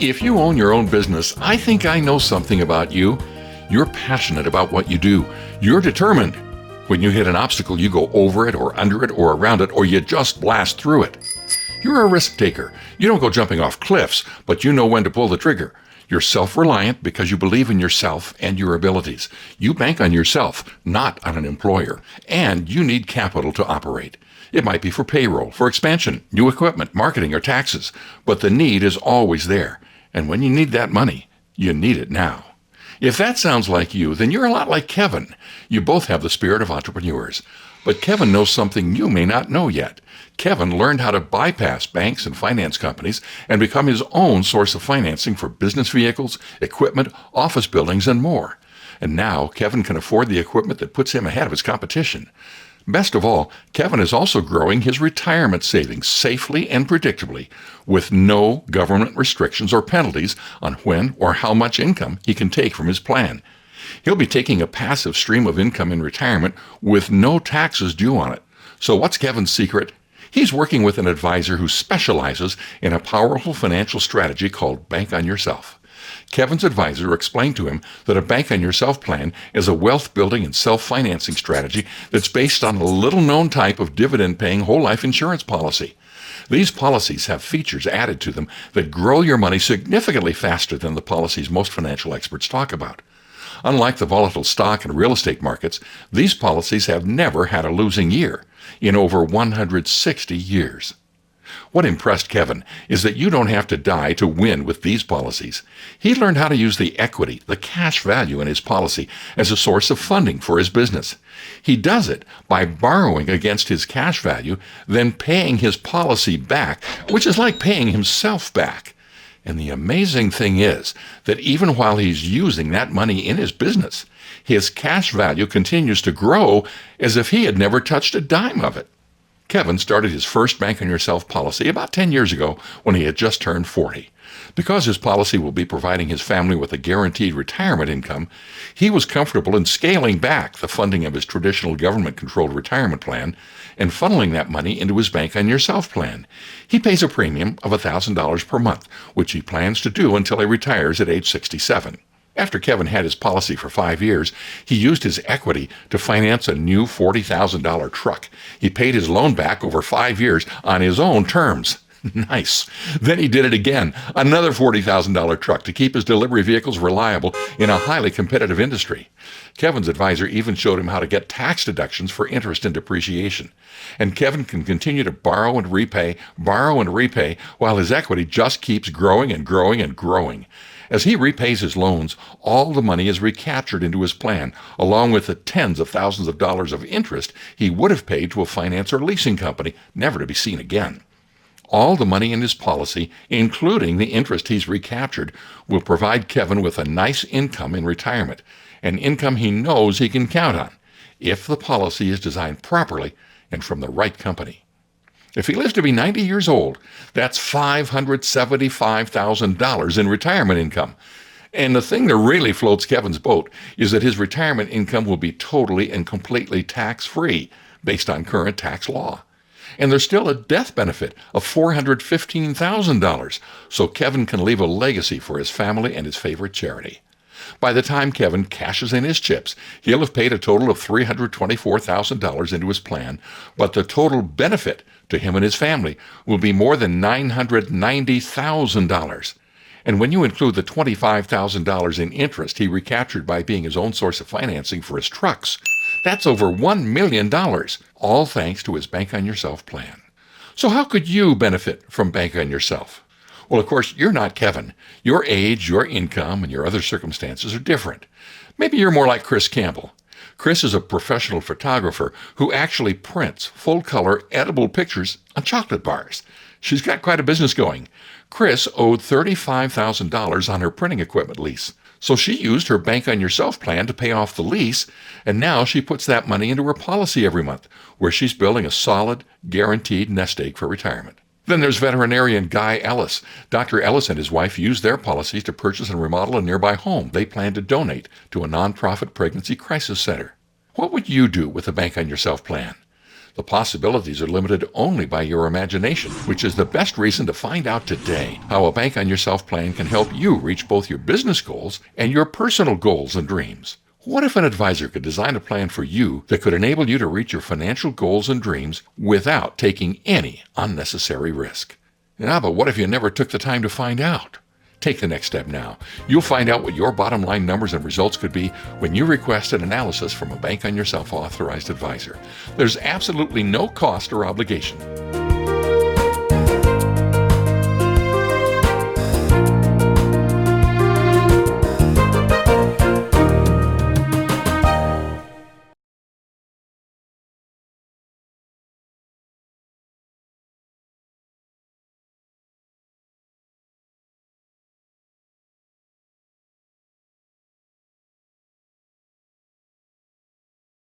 If you own your own business, I think I know something about you. You're passionate about what you do. You're determined. When you hit an obstacle, you go over it or under it or around it, or you just blast through it. You're a risk taker. You don't go jumping off cliffs, but you know when to pull the trigger. You're self-reliant because you believe in yourself and your abilities. You bank on yourself, not on an employer. And you need capital to operate. It might be for payroll, for expansion, new equipment, marketing, or taxes, but the need is always there. And when you need that money, you need it now. If that sounds like you, then you're a lot like Kevin. You both have the spirit of entrepreneurs. But Kevin knows something you may not know yet. Kevin learned how to bypass banks and finance companies and become his own source of financing for business vehicles, equipment, office buildings, and more. And now Kevin can afford the equipment that puts him ahead of his competition. Best of all, Kevin is also growing his retirement savings safely and predictably with no government restrictions or penalties on when or how much income he can take from his plan. He'll be taking a passive stream of income in retirement with no taxes due on it. So what's Kevin's secret? He's working with an advisor who specializes in a powerful financial strategy called Bank on Yourself. Kevin's advisor explained to him that a Bank on Yourself plan is a wealth-building and self-financing strategy that's based on a little-known type of dividend-paying whole-life insurance policy. These policies have features added to them that grow your money significantly faster than the policies most financial experts talk about. Unlike the volatile stock and real estate markets, these policies have never had a losing year in over 160 years. What impressed Kevin is that you don't have to die to win with these policies. He learned how to use the equity, the cash value in his policy, as a source of funding for his business. He does it by borrowing against his cash value, then paying his policy back, which is like paying himself back. And the amazing thing is that even while he's using that money in his business, his cash value continues to grow as if he had never touched a dime of it. Kevin started his first Bank on Yourself policy about 10 years ago when he had just turned 40. Because his policy will be providing his family with a guaranteed retirement income, he was comfortable in scaling back the funding of his traditional government-controlled retirement plan and funneling that money into his Bank on Yourself plan. He pays a premium of $1,000 per month, which he plans to do until he retires at age 67. After Kevin had his policy for 5 years, he used his equity to finance a new $40,000 truck. He paid his loan back over 5 years on his own terms. Nice. Then he did it again, another $40,000 truck to keep his delivery vehicles reliable in a highly competitive industry. Kevin's advisor even showed him how to get tax deductions for interest and depreciation. And Kevin can continue to borrow and repay, while his equity just keeps growing and growing and growing. As he repays his loans, all the money is recaptured into his plan, along with the tens of thousands of dollars of interest he would have paid to a finance or leasing company, never to be seen again. All the money in his policy, including the interest he's recaptured, will provide Kevin with a nice income in retirement, an income he knows he can count on, if the policy is designed properly and from the right company. If he lives to be 90 years old, that's $575,000 in retirement income. And the thing that really floats Kevin's boat is that his retirement income will be totally and completely tax-free based on current tax law. And there's still a death benefit of $415,000, so Kevin can leave a legacy for his family and his favorite charity. By the time Kevin cashes in his chips, he'll have paid a total of $324,000 into his plan, but the total benefit to him and his family will be more than $990,000. And when you include the $25,000 in interest he recaptured by being his own source of financing for his trucks, that's over $1 million, all thanks to his Bank on Yourself plan. So how could you benefit from Bank on Yourself? Well, of course, you're not Kevin. Your age, your income, and your other circumstances are different. Maybe you're more like Chris Campbell. Chris is a professional photographer who actually prints full-color edible pictures on chocolate bars. She's got quite a business going. Chris owed $35,000 on her printing equipment lease. So she used her Bank on Yourself plan to pay off the lease, and now she puts that money into her policy every month, where she's building a solid, guaranteed nest egg for retirement. Then there's veterinarian Guy Ellis. Dr. Ellis and his wife used their policies to purchase and remodel a nearby home they plan to donate to a nonprofit pregnancy crisis center. What would you do with a Bank on Yourself plan? The possibilities are limited only by your imagination, which is the best reason to find out today how a Bank on Yourself plan can help you reach both your business goals and your personal goals and dreams. What if an advisor could design a plan for you that could enable you to reach your financial goals and dreams without taking any unnecessary risk? Yeah, but what if you never took the time to find out? Take the next step now. You'll find out what your bottom line numbers and results could be when you request an analysis from a Bank on Yourself authorized advisor. There's absolutely no cost or obligation.